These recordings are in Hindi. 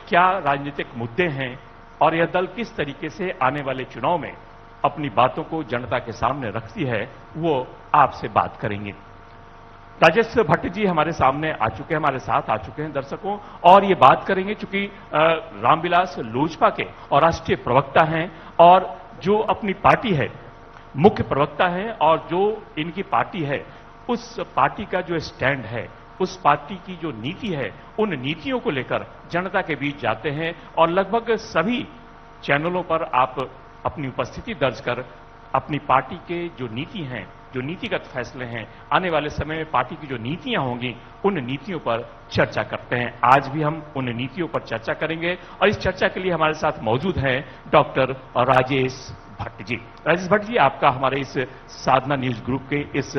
क्या राजनीतिक मुद्दे हैं और यह दल किस तरीके से आने वाले चुनाव में अपनी बातों को जनता के सामने रखती है, वो आपसे बात करेंगे। राजेश भट्ट जी हमारे सामने आ चुके हैं, हमारे साथ आ चुके हैं दर्शकों, और ये बात करेंगे चूंकि रामविलास लोजपा के और राष्ट्रीय प्रवक्ता हैं और जो अपनी पार्टी है मुख्य प्रवक्ता हैं, और जो इनकी पार्टी है उस पार्टी का जो स्टैंड है, उस पार्टी की जो नीति है, उन नीतियों को लेकर जनता के बीच जाते हैं और लगभग सभी चैनलों पर आप अपनी उपस्थिति दर्ज कर अपनी पार्टी के जो नीति हैं, जो नीतिगत फैसले हैं, आने वाले समय में पार्टी की जो नीतियां होंगी उन नीतियों पर चर्चा करते हैं। आज भी हम उन नीतियों पर चर्चा करेंगे और इस चर्चा के लिए हमारे साथ मौजूद हैं डॉक्टर राजेश भट्ट जी। राजेश भट्ट जी, आपका हमारे इस साधना न्यूज ग्रुप के इस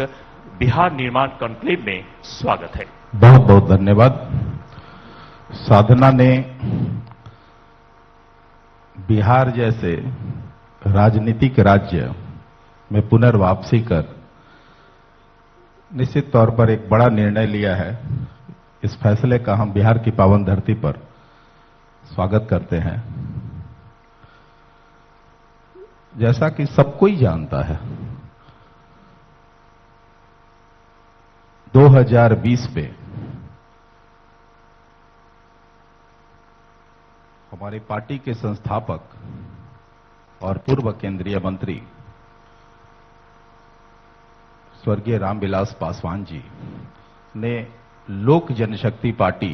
बिहार निर्माण कॉन्क्लेव में स्वागत है। बहुत बहुत धन्यवाद। साधना ने बिहार जैसे राजनीतिक राज्य में पुनर्वापसी कर निश्चित तौर पर एक बड़ा निर्णय लिया है। इस फैसले का हम बिहार की पावन धरती पर स्वागत करते हैं। जैसा कि सब कोई जानता है, 2020 में हमारी पार्टी के संस्थापक और पूर्व केंद्रीय मंत्री स्वर्गीय रामविलास पासवान जी ने लोक जनशक्ति पार्टी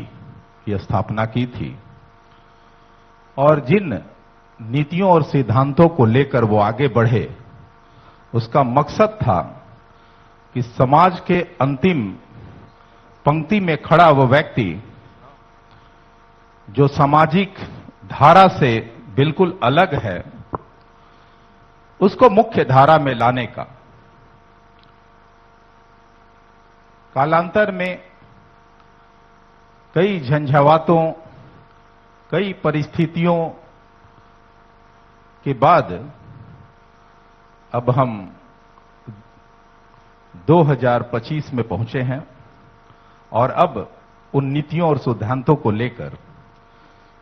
की स्थापना की थी और जिन नीतियों और सिद्धांतों को लेकर वो आगे बढ़े, उसका मकसद था कि समाज के अंतिम पंक्ति में खड़ा वो व्यक्ति जो सामाजिक धारा से बिल्कुल अलग है, उसको मुख्य धारा में लाने का। कालांतर में कई झंझावातों, कई परिस्थितियों के बाद अब हम 2025 में पहुंचे हैं और अब उन नीतियों और सिद्धांतों को लेकर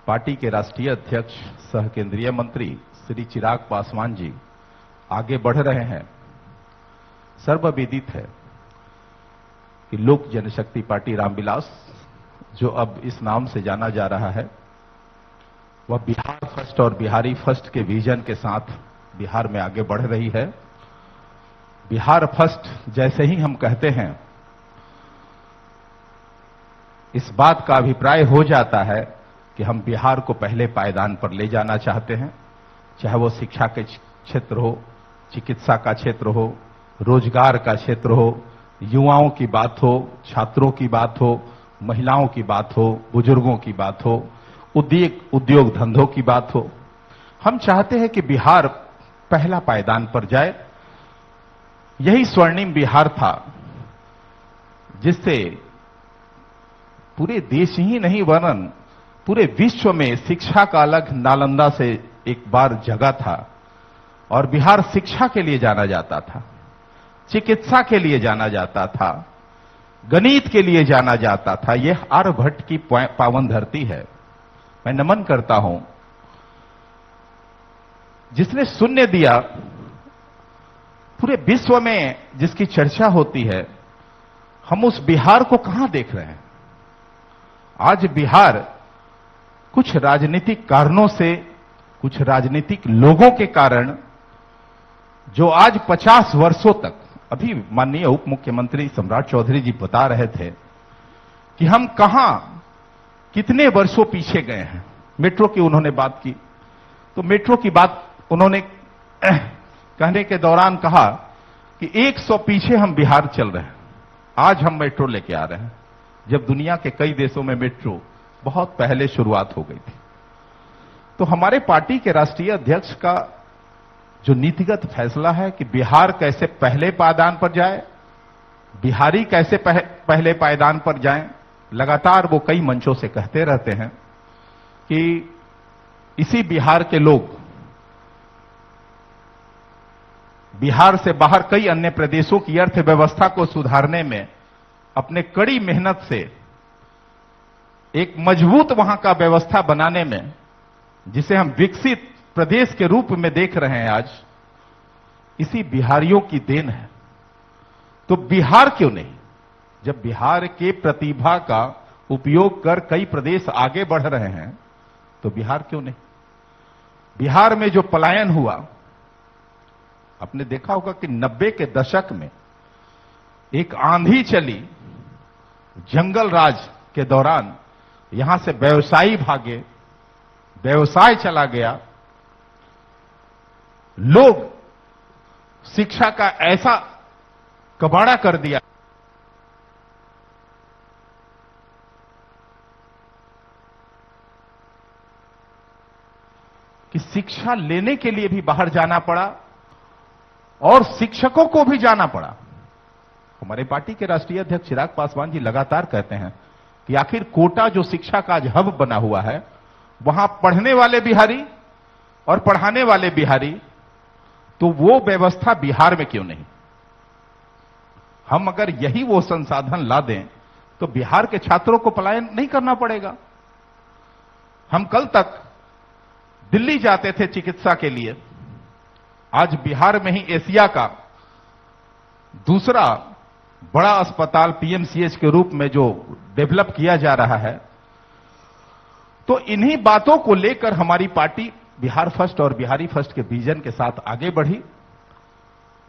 पार्टी के राष्ट्रीय अध्यक्ष सह केंद्रीय मंत्री श्री चिराग पासवान जी आगे बढ़ रहे हैं। सर्वविदित है कि लोक जनशक्ति पार्टी रामविलास, जो अब इस नाम से जाना जा रहा है, वह बिहार फर्स्ट और बिहारी फर्स्ट के विजन के साथ बिहार में आगे बढ़ रही है। बिहार फर्स्ट जैसे ही हम कहते हैं, इस बात का अभिप्राय हो जाता है कि हम बिहार को पहले पायदान पर ले जाना चाहते हैं, चाहे वो शिक्षा के क्षेत्र हो, चिकित्सा का क्षेत्र हो, रोजगार का क्षेत्र हो, युवाओं की बात हो, छात्रों की बात हो, महिलाओं की बात हो, बुजुर्गों की बात हो, उद्योग धंधों की बात हो। हम चाहते हैं कि बिहार पहला पायदान पर जाए। यही स्वर्णिम बिहार था जिससे पूरे देश ही नहीं वरन पूरे विश्व में शिक्षा का अलग नालंदा से एक बार जगह था और बिहार शिक्षा के लिए जाना जाता था, चिकित्सा के लिए जाना जाता था, गणित के लिए जाना जाता था। यह आर्यभट्ट की पावन धरती है। मैं नमन करता हूं जिसने शून्य दिया। पूरे विश्व में जिसकी चर्चा होती है, हम उस बिहार को कहां देख रहे हैं? आज बिहार कुछ राजनीतिक कारणों से, कुछ राजनीतिक लोगों के कारण, जो आज 50 वर्षों तक, अभी माननीय उप मुख्यमंत्री सम्राट चौधरी जी बता रहे थे कि हम कहां कितने वर्षों पीछे गए हैं। मेट्रो की उन्होंने बात की, तो मेट्रो की बात उन्होंने कहने के दौरान कहा कि 100 पीछे हम बिहार चल रहे हैं। आज हम मेट्रो लेके आ रहे हैं, जब दुनिया के कई देशों में मेट्रो बहुत पहले शुरुआत हो गई थी। तो हमारे पार्टी के राष्ट्रीय अध्यक्ष का जो नीतिगत फैसला है कि बिहार कैसे पहले पायदान पर जाए, बिहारी कैसे पहले पायदान पर जाएं, लगातार वो कई मंचों से कहते रहते हैं कि इसी बिहार के लोग बिहार से बाहर कई अन्य प्रदेशों की अर्थव्यवस्था को सुधारने में अपने कड़ी मेहनत से एक मजबूत वहां का व्यवस्था बनाने में, जिसे हम विकसित प्रदेश के रूप में देख रहे हैं आज, इसी बिहारियों की देन है। तो बिहार क्यों नहीं? जब बिहार के प्रतिभा का उपयोग कर कई प्रदेश आगे बढ़ रहे हैं, तो बिहार क्यों नहीं? बिहार में जो पलायन हुआ, आपने देखा होगा कि 90 के दशक में एक आंधी चली जंगल राज के दौरान, यहां से व्यवसायी भागे, व्यवसाय चला गया, लोग शिक्षा का ऐसा कबाड़ा कर दिया कि शिक्षा लेने के लिए भी बाहर जाना पड़ा और शिक्षकों को भी जाना पड़ा। हमारे पार्टी के राष्ट्रीय अध्यक्ष चिराग पासवान जी लगातार कहते हैं कि आखिर कोटा जो शिक्षा का आज हब बना हुआ है, वहां पढ़ने वाले बिहारी और पढ़ाने वाले बिहारी, तो वो व्यवस्था बिहार में क्यों नहीं? हम अगर यही वो संसाधन ला दें तो बिहार के छात्रों को पलायन नहीं करना पड़ेगा। हम कल तक दिल्ली जाते थे चिकित्सा के लिए, आज बिहार में ही एशिया का दूसरा बड़ा अस्पताल पीएमसीएच के रूप में जो डेवलप किया जा रहा है। तो इन्हीं बातों को लेकर हमारी पार्टी बिहार फर्स्ट और बिहारी फर्स्ट के विजन के साथ आगे बढ़ी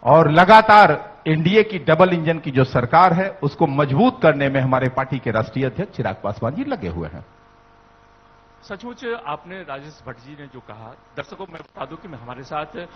और लगातार एनडीए की डबल इंजन की जो सरकार है, उसको मजबूत करने में हमारे पार्टी के राष्ट्रीय अध्यक्ष चिराग पासवान जी लगे हुए हैं। सचमुच आपने राजेश भट्ट जी ने जो कहा, दर्शकों मैं बता दूं कि मैं हमारे साथ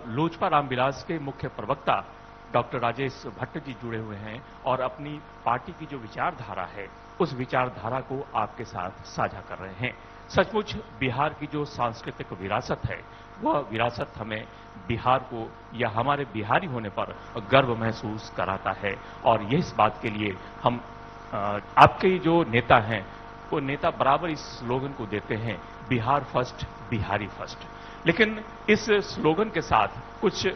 लोजपा रामविलास के मुख्य प्रवक्ता डॉक्टर राजेश भट्ट जी जुड़े हुए हैं और अपनी पार्टी की जो विचारधारा है, उस विचारधारा को आपके साथ साझा कर रहे हैं। सचमुच बिहार की जो सांस्कृतिक विरासत है, वह विरासत हमें बिहार को या हमारे बिहारी होने पर गर्व महसूस कराता है और यह इस बात के लिए हम आपके जो नेता हैं, वो नेता बराबर इस स्लोगन को देते हैं, बिहार फर्स्ट बिहारी फर्स्ट। लेकिन इस स्लोगन के साथ कुछ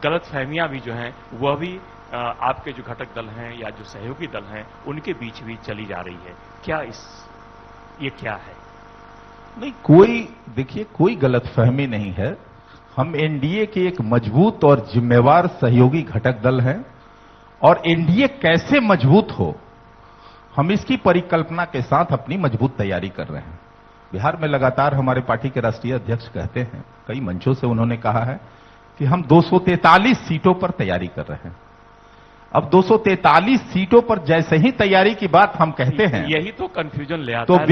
गलतफहमियां भी जो हैं, वह भी आपके जो घटक दल हैं या जो सहयोगी दल हैं, उनके बीच भी चली जा रही है। क्या ये क्या है? नहीं, देखिए कोई गलतफहमी नहीं है। हम एनडीए के एक मजबूत और जिम्मेवार सहयोगी घटक दल हैं और एनडीए कैसे मजबूत हो, हम इसकी परिकल्पना के साथ अपनी मजबूत तैयारी कर रहे हैं। बिहार में लगातार हमारे पार्टी के राष्ट्रीय अध्यक्ष कहते हैं, कई मंचों से उन्होंने कहा है कि हम 243 सीटों पर तैयारी कर रहे हैं। अब 243 सीटों पर जैसे ही तैयारी की बात हम कहते हैं, यही तो कंफ्यूजन ले आता तो है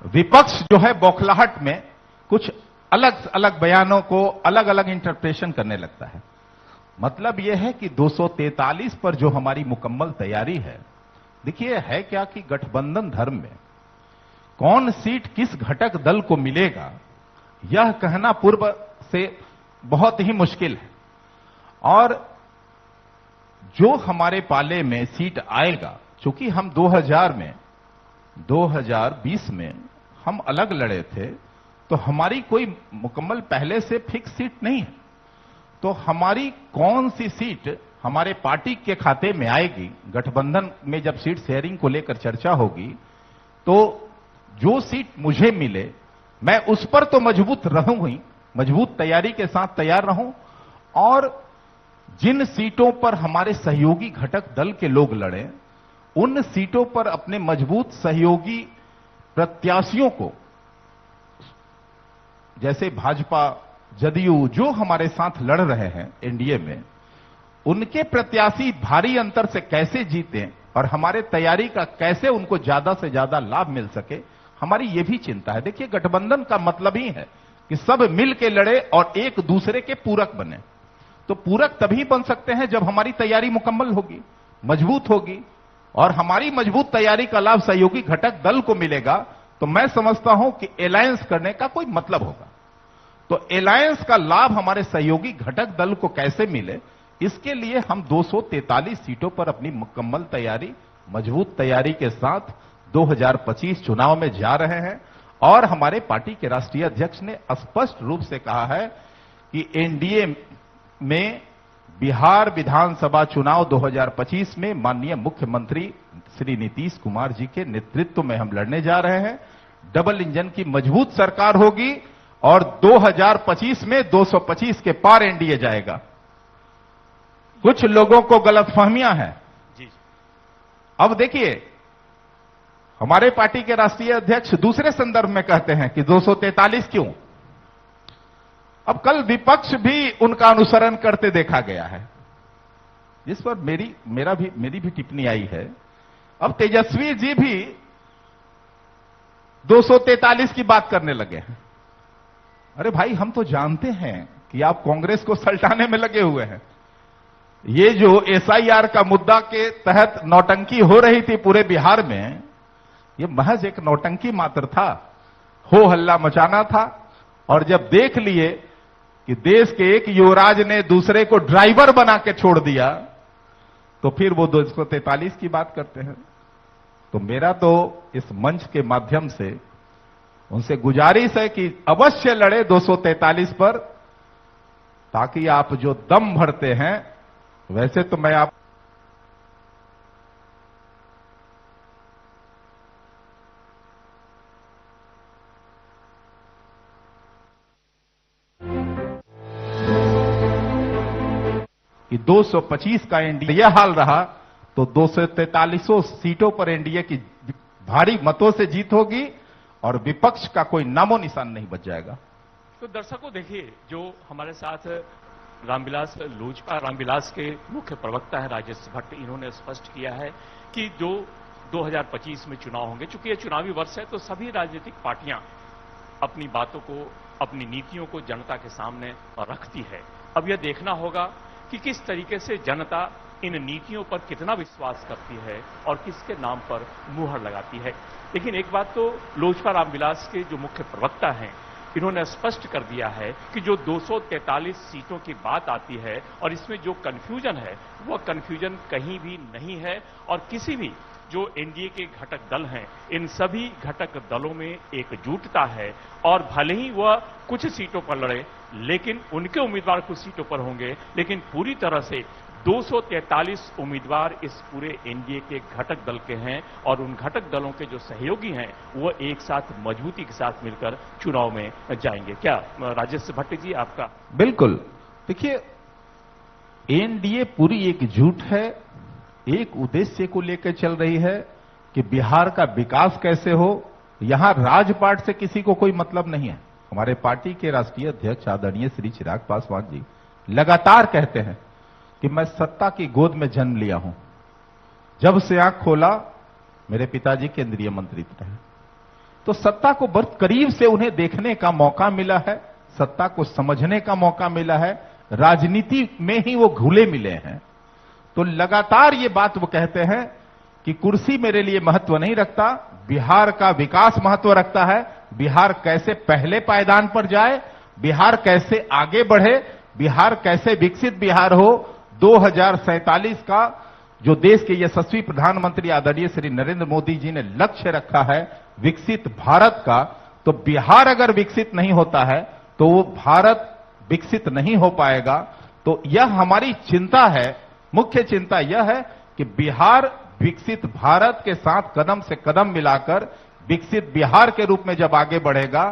विपक्ष जो है बौखलाहट में कुछ अलग अलग बयानों को अलग अलग इंटरप्रिटेशन करने लगता है। मतलब यह है कि 243 पर जो हमारी मुकम्मल तैयारी है, देखिए है क्या कि गठबंधन धर्म में कौन सीट किस घटक दल को मिलेगा, यह कहना पूर्व से बहुत ही मुश्किल है। और जो हमारे पाले में सीट आएगा, चूंकि हम 2020 में हम अलग लड़े थे, तो हमारी कोई मुकम्मल पहले से फिक्स सीट नहीं है। तो हमारी कौन सी सीट हमारे पार्टी के खाते में आएगी, गठबंधन में जब सीट शेयरिंग को लेकर चर्चा होगी, तो जो सीट मुझे मिले मैं उस पर तो मजबूत रहूं ही, मजबूत तैयारी के साथ तैयार रहूं। और जिन सीटों पर हमारे सहयोगी घटक दल के लोग लड़े, उन सीटों पर अपने मजबूत सहयोगी प्रत्याशियों को, जैसे भाजपा, जदयू जो हमारे साथ लड़ रहे हैं एनडीए में, उनके प्रत्याशी भारी अंतर से कैसे जीतें और हमारे तैयारी का कैसे उनको ज्यादा से ज्यादा लाभ मिल सके, हमारी ये भी चिंता है। देखिए गठबंधन का मतलब ही है कि सब मिल के लड़े और एक दूसरे के पूरक बने। तो पूरक तभी बन सकते हैं जब हमारी तैयारी मुकम्मल होगी, मजबूत होगी, और हमारी मजबूत तैयारी का लाभ सहयोगी घटक दल को मिलेगा। तो मैं समझता हूं कि अलायंस करने का कोई मतलब होगा। तो अलायंस का लाभ हमारे सहयोगी घटक दल को कैसे मिले, इसके लिए हम 243 सीटों पर अपनी मुकम्मल तैयारी, मजबूत तैयारी के साथ 2025 चुनाव में जा रहे हैं। और हमारे पार्टी के राष्ट्रीय अध्यक्ष ने स्पष्ट रूप से कहा है कि एनडीए में बिहार विधानसभा चुनाव 2025 में माननीय मुख्यमंत्री श्री नीतीश कुमार जी के नेतृत्व में हम लड़ने जा रहे हैं। डबल इंजन की मजबूत सरकार होगी और 2025 में 225 के पार एनडीए जाएगा। कुछ लोगों को गलतफहमियां हैं। जी। अब देखिए, हमारे पार्टी के राष्ट्रीय अध्यक्ष दूसरे संदर्भ में कहते हैं कि 243 क्यों। अब कल विपक्ष भी उनका अनुसरण करते देखा गया है, जिस पर मेरी भी टिप्पणी आई है। अब तेजस्वी जी भी 243 की बात करने लगे हैं। अरे भाई, हम तो जानते हैं कि आप कांग्रेस को सल्टाने में लगे हुए हैं। ये जो एसआईआर का मुद्दा के तहत नौटंकी हो रही थी पूरे बिहार में, ये महज एक नौटंकी मात्र था, हो हल्ला मचाना था। और जब देख लिए कि देश के एक युवराज ने दूसरे को ड्राइवर बना के छोड़ दिया, तो फिर वो 243 की बात करते हैं। तो मेरा तो इस मंच के माध्यम से उनसे गुजारिश है कि अवश्य लड़े 243 पर, ताकि आप जो दम भरते हैं, वैसे तो मैं आप कि 225 का एनडीए यह हाल रहा तो 243 सीटों पर एनडीए की भारी मतों से जीत होगी और विपक्ष का कोई नामो निशान नहीं बच जाएगा। तो दर्शकों देखिए, जो हमारे साथ रामविलास लोजपा रामविलास के मुख्य प्रवक्ता है राजेश भट्ट, इन्होंने स्पष्ट किया है कि जो 2025 में चुनाव होंगे, चूंकि यह चुनावी वर्ष है तो सभी राजनीतिक पार्टियां अपनी बातों को, अपनी नीतियों को जनता के सामने रखती है। अब यह देखना होगा कि किस तरीके से जनता इन नीतियों पर कितना विश्वास करती है और किसके नाम पर मुहर लगाती है। लेकिन एक बात तो लोजपा रामविलास के जो मुख्य प्रवक्ता हैं, इन्होंने स्पष्ट कर दिया है कि जो 243 सीटों की बात आती है और इसमें जो कंफ्यूजन है, वह कंफ्यूजन कहीं भी नहीं है। और किसी भी जो एनडीए के घटक दल हैं, इन सभी घटक दलों में एकजुटता है। और भले ही वह कुछ सीटों पर लड़े, लेकिन उनके उम्मीदवार कुछ सीटों पर होंगे, लेकिन पूरी तरह से 243 उम्मीदवार इस पूरे एनडीए के घटक दल के हैं। और उन घटक दलों के जो सहयोगी हैं, वो एक साथ मजबूती के साथ मिलकर चुनाव में जाएंगे। क्या राजेश भट्ट जी आपका? बिल्कुल। देखिए, एनडीए पूरी एकजुट है, एक उद्देश्य को लेकर चल रही है कि बिहार का विकास कैसे हो। यहां राजपाट से किसी को कोई मतलब नहीं है। हमारे पार्टी के राष्ट्रीय अध्यक्ष आदरणीय श्री चिराग पासवान जी लगातार कहते हैं कि मैं सत्ता की गोद में जन्म लिया हूं। जब से आंख खोला, मेरे पिताजी केंद्रीय मंत्री रहे, तो सत्ता को बहुत करीब से उन्हें देखने का मौका मिला है, सत्ता को समझने का मौका मिला है। राजनीति में ही वो घुले मिले हैं। तो लगातार ये बात वो कहते हैं कि कुर्सी मेरे लिए महत्व नहीं रखता, बिहार का विकास महत्व रखता है। बिहार कैसे पहले पायदान पर जाए, बिहार कैसे आगे बढ़े, बिहार कैसे विकसित बिहार हो। 2047 का जो देश के यशस्वी प्रधानमंत्री आदरणीय श्री नरेंद्र मोदी जी ने लक्ष्य रखा है विकसित भारत का, तो बिहार अगर विकसित नहीं होता है तो वो भारत विकसित नहीं हो पाएगा। तो यह हमारी चिंता है, मुख्य चिंता यह है कि बिहार विकसित भारत के साथ कदम से कदम मिलाकर विकसित बिहार के रूप में जब आगे बढ़ेगा,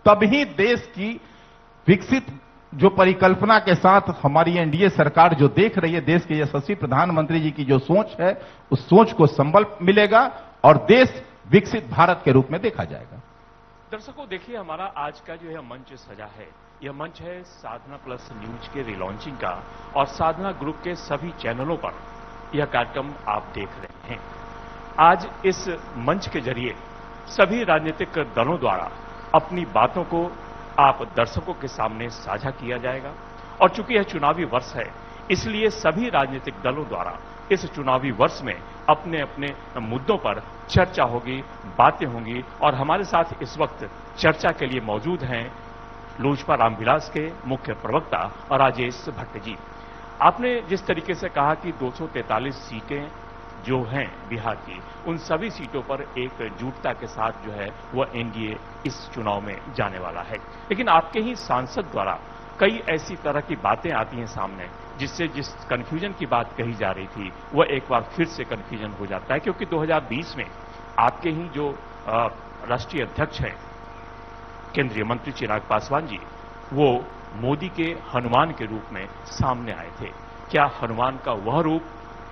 तभी देश की विकसित जो परिकल्पना के साथ हमारी एनडीए सरकार जो देख रही है, देश के यशस्वी प्रधानमंत्री जी की जो सोच है, उस सोच को संबल मिलेगा और देश विकसित भारत के रूप में देखा जाएगा। दर्शकों देखिए, हमारा आज का जो यह मंच सजा है, यह मंच है साधना प्लस न्यूज के रिलॉन्चिंग का। और साधना ग्रुप के सभी चैनलों पर यह कार्यक्रम आप देख रहे हैं। आज इस मंच के जरिए सभी राजनीतिक दलों द्वारा अपनी बातों को आप दर्शकों के सामने साझा किया जाएगा। और चूंकि यह चुनावी वर्ष है, इसलिए सभी राजनीतिक दलों द्वारा इस चुनावी वर्ष में अपने अपने मुद्दों पर चर्चा होगी, बातें होंगी। और हमारे साथ इस वक्त चर्चा के लिए मौजूद हैं लोजपा रामविलास के मुख्य प्रवक्ता राजेश भट्ट जी। आपने जिस तरीके से कहा कि 243 सीटें जो हैं बिहार की, उन सभी सीटों पर एकजुटता के साथ जो है वह एनडीए इस चुनाव में जाने वाला है। लेकिन आपके ही सांसद द्वारा कई ऐसी तरह की बातें आती हैं सामने, जिससे जिस कन्फ्यूजन की बात कही जा रही थी वह एक बार फिर से कन्फ्यूजन हो जाता है। क्योंकि 2020 में आपके ही जो राष्ट्रीय अध्यक्ष हैं केंद्रीय मंत्री चिराग पासवान जी, वो मोदी के हनुमान के रूप में सामने आए थे। क्या हनुमान का वह रूप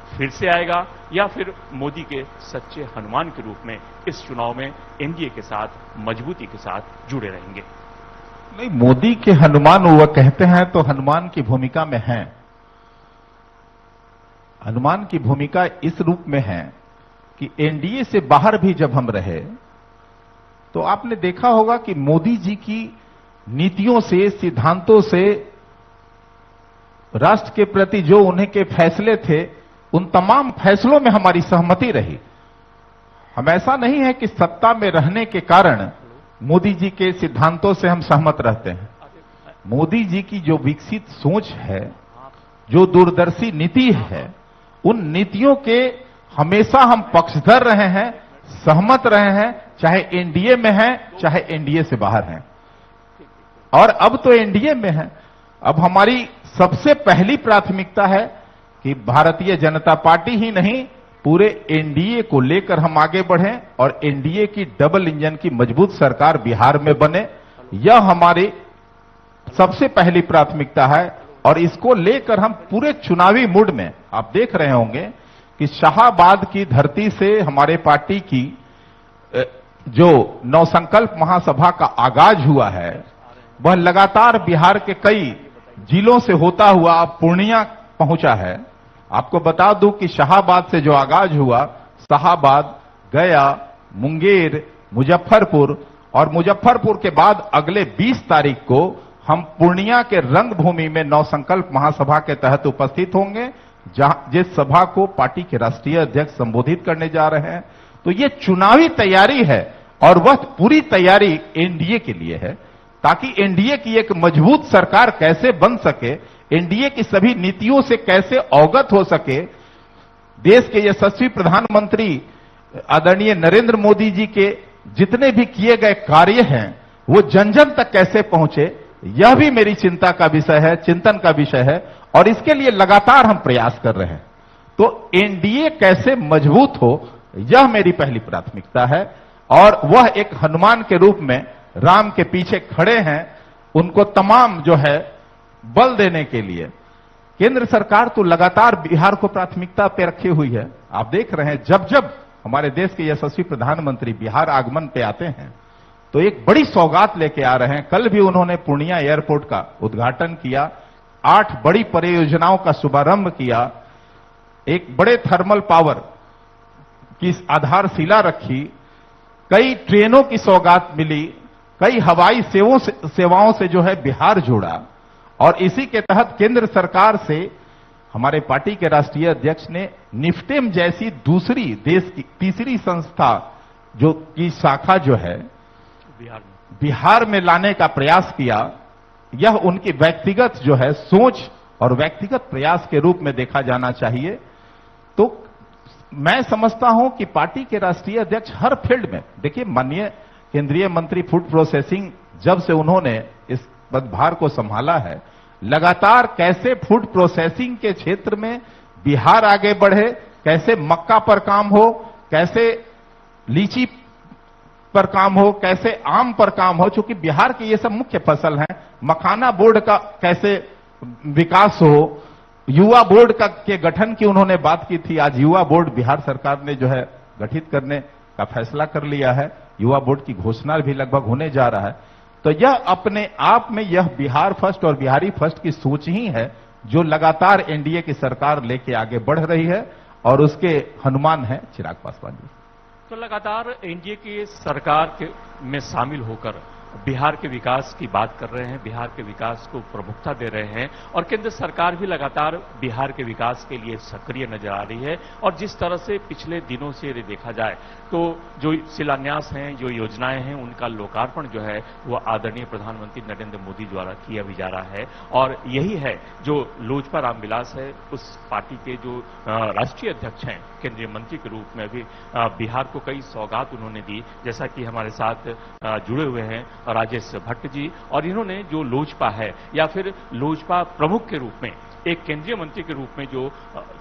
फिर से आएगा या फिर मोदी के सच्चे हनुमान के रूप में इस चुनाव में एनडीए के साथ मजबूती के साथ जुड़े रहेंगे? नहीं, मोदी के हनुमान वह कहते हैं तो हनुमान की भूमिका में हैं। हनुमान की भूमिका इस रूप में है कि एनडीए से बाहर भी जब हम रहे तो आपने देखा होगा कि मोदी जी की नीतियों से, सिद्धांतों से, राष्ट्र के प्रति जो उन्हें के फैसले थे, उन तमाम फैसलों में हमारी सहमति रही। हम ऐसा नहीं है कि सत्ता में रहने के कारण मोदी जी के सिद्धांतों से हम सहमत रहते हैं। मोदी जी की जो विकसित सोच है, जो दूरदर्शी नीति है, उन नीतियों के हमेशा हम पक्षधर रहे हैं, सहमत रहे हैं, चाहे एनडीए में हैं, चाहे एनडीए से बाहर हैं। और अब तो एनडीए में है। अब हमारी सबसे पहली प्राथमिकता है कि भारतीय जनता पार्टी ही नहीं, पूरे एनडीए को लेकर हम आगे बढ़ें और एनडीए की डबल इंजन की मजबूत सरकार बिहार में बने। यह हमारी सबसे पहली प्राथमिकता है और इसको लेकर हम पूरे चुनावी मूड में, आप देख रहे होंगे कि शाहाबाद की धरती से हमारे पार्टी की जो नवसंकल्प महासभा का आगाज हुआ है, वह लगातार बिहार के कई जिलों से होता हुआ पूर्णिया पहुंचा है। आपको बता दूं कि शाहाबाद से जो आगाज हुआ, शाहाबाद, गया, मुंगेर, मुजफ्फरपुर और मुजफ्फरपुर के बाद अगले 20 तारीख को हम पूर्णिया के रंगभूमि में नवसंकल्प महासभा के तहत उपस्थित होंगे, जिस सभा को पार्टी के राष्ट्रीय अध्यक्ष संबोधित करने जा रहे हैं। तो ये चुनावी तैयारी है और वह पूरी तैयारी एनडीए के लिए है, ताकि एनडीए की एक मजबूत सरकार कैसे बन सके, एनडीए की सभी नीतियों से कैसे अवगत हो सके, देश के यशस्वी प्रधानमंत्री आदरणीय नरेंद्र मोदी जी के जितने भी किए गए कार्य हैं वो जन जन तक कैसे पहुंचे, यह भी मेरी चिंता का विषय है, चिंतन का विषय है और इसके लिए लगातार हम प्रयास कर रहे हैं। तो एनडीए कैसे मजबूत हो, यह मेरी पहली प्राथमिकता है और वह एक हनुमान के रूप में राम के पीछे खड़े हैं, उनको तमाम जो है बल देने के लिए। केंद्र सरकार तो लगातार बिहार को प्राथमिकता पे रखी हुई है। आप देख रहे हैं जब जब हमारे देश के यशस्वी प्रधानमंत्री बिहार आगमन पे आते हैं तो एक बड़ी सौगात लेके आ रहे हैं। कल भी उन्होंने पूर्णिया एयरपोर्ट का उद्घाटन किया, 8 बड़ी परियोजनाओं का शुभारंभ किया, एक बड़े थर्मल पावर की आधारशिला रखी, कई ट्रेनों की सौगात मिली, कई हवाई सेवाओं से जो है बिहार जुड़ा और इसी के तहत केंद्र सरकार से हमारे पार्टी के राष्ट्रीय अध्यक्ष ने निफ्टेम जैसी दूसरी देश की तीसरी संस्था जो की शाखा जो है बिहार में लाने का प्रयास किया। यह उनकी व्यक्तिगत जो है सोच और व्यक्तिगत प्रयास के रूप में देखा जाना चाहिए। तो मैं समझता हूं कि पार्टी के राष्ट्रीय अध्यक्ष हर फील्ड में, देखिए माननीय केंद्रीय मंत्री फूड प्रोसेसिंग जब से उन्होंने इस पदभार को संभाला है, लगातार कैसे फूड प्रोसेसिंग के क्षेत्र में बिहार आगे बढ़े, कैसे मक्का पर काम हो, कैसे लीची पर काम हो, कैसे आम पर काम हो, चूंकि बिहार की ये सब मुख्य फसल हैं, मखाना बोर्ड का कैसे विकास हो, युवा बोर्ड का के गठन की उन्होंने बात की थी। आज युवा बोर्ड बिहार सरकार ने जो है गठित करने का फैसला कर लिया है, युवा बोर्ड की घोषणा भी लगभग होने जा रहा है। तो यह अपने आप में यह बिहार फर्स्ट और बिहारी फर्स्ट की सोच ही है जो लगातार एनडीए की सरकार लेके आगे बढ़ रही है और उसके हनुमान है चिराग पासवान जी। तो लगातार एनडीए की सरकार में शामिल होकर बिहार के विकास की बात कर रहे हैं, बिहार के विकास को प्रमुखता दे रहे हैं और केंद्र सरकार भी लगातार बिहार के विकास के लिए सक्रिय नजर आ रही है। और जिस तरह से पिछले दिनों से यदि देखा जाए तो जो शिलान्यास हैं, जो योजनाएं हैं, उनका लोकार्पण जो है वो आदरणीय प्रधानमंत्री नरेंद्र मोदी द्वारा किया भी जा रहा है। और यही है जो लोजपा रामविलास है, उस पार्टी के जो राष्ट्रीय अध्यक्ष हैं, केंद्रीय मंत्री के रूप में भी बिहार को कई सौगात उन्होंने दी। जैसा कि हमारे साथ जुड़े हुए हैं राजेश भट्ट जी, और इन्होंने जो लोजपा है या फिर लोजपा प्रमुख के रूप में, एक केंद्रीय मंत्री के रूप में जो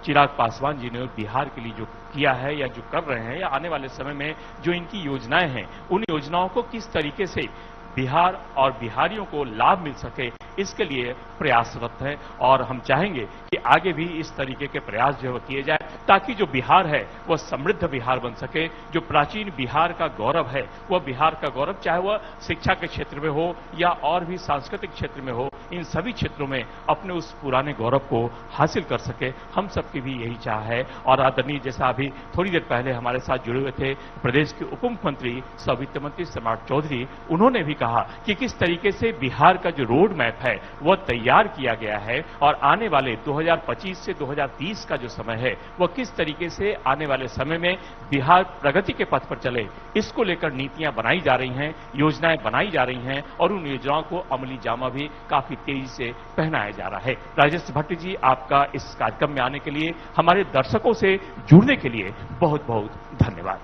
चिराग पासवान जी ने बिहार के लिए जो किया है या जो कर रहे हैं या आने वाले समय में जो इनकी योजनाएं हैं, उन योजनाओं को किस तरीके से बिहार और बिहारियों को लाभ मिल सके, इसके लिए प्रयासरत है। और हम चाहेंगे कि आगे भी इस तरीके के प्रयास जो किए जाए ताकि जो बिहार है वह समृद्ध बिहार बन सके। जो प्राचीन बिहार का गौरव है वह बिहार का गौरव, चाहे वह शिक्षा के क्षेत्र में हो या और भी सांस्कृतिक क्षेत्र में हो, इन सभी क्षेत्रों में अपने उस पुराने गौरव को हासिल कर सके। हम सबकी भी यही चाह है। और आदरणीय, जैसा अभी थोड़ी देर पहले हमारे साथ जुड़े हुए थे प्रदेश के उप मुख्यमंत्री सह वित्त मंत्री सम्राट चौधरी, उन्होंने भी कहा कि किस तरीके से बिहार का जो रोड मैप है वह तैयार किया गया है और आने वाले 2025 से 2030 का जो समय है वह किस तरीके से आने वाले समय में बिहार प्रगति के पथ पर चले, इसको लेकर नीतियां बनाई जा रही हैं, योजनाएं बनाई जा रही हैं और उन योजनाओं को अमली जामा भी काफी तेजी से पहनाया जा रहा है। राजेश भट्ट जी, आपका इस कार्यक्रम में आने के लिए, हमारे दर्शकों से जुड़ने के लिए बहुत बहुत धन्यवाद।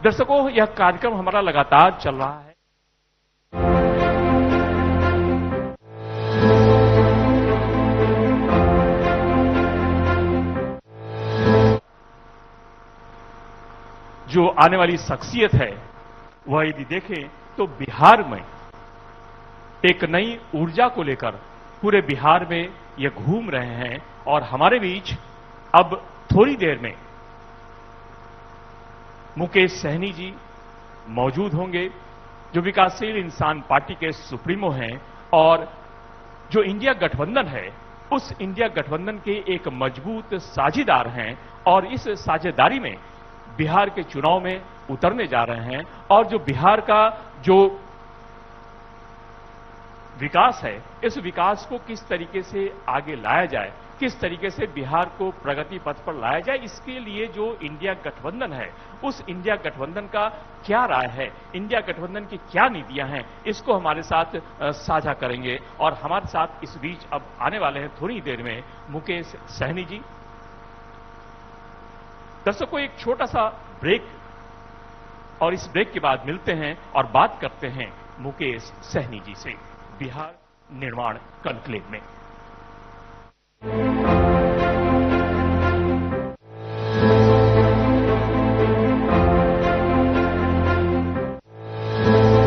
दर्शकों, यह कार्यक्रम हमारा लगातार चल रहा है। जो आने वाली शख्सियत है वह यदि देखें तो बिहार में एक नई ऊर्जा को लेकर पूरे बिहार में ये घूम रहे हैं और हमारे बीच अब थोड़ी देर में मुकेश सहनी जी मौजूद होंगे, जो विकासशील इंसान पार्टी के सुप्रीमो हैं और जो इंडिया गठबंधन है उस इंडिया गठबंधन के एक मजबूत साझेदार हैं और इस साझेदारी में बिहार के चुनाव में उतरने जा रहे हैं। और जो बिहार का जो विकास है, इस विकास को किस तरीके से आगे लाया जाए, किस तरीके से बिहार को प्रगति पथ पर लाया जाए, इसके लिए जो इंडिया गठबंधन है उस इंडिया गठबंधन का क्या राय है, इंडिया गठबंधन की क्या नीतियां हैं, इसको हमारे साथ साझा करेंगे। और हमारे साथ इस बीच अब आने वाले हैं थोड़ी देर में मुकेश सहनी जी। दर्शकों, एक छोटा सा ब्रेक और इस ब्रेक के बाद मिलते हैं और बात करते हैं मुकेश सहनी जी से बिहार निर्माण कॉन्क्लेव में।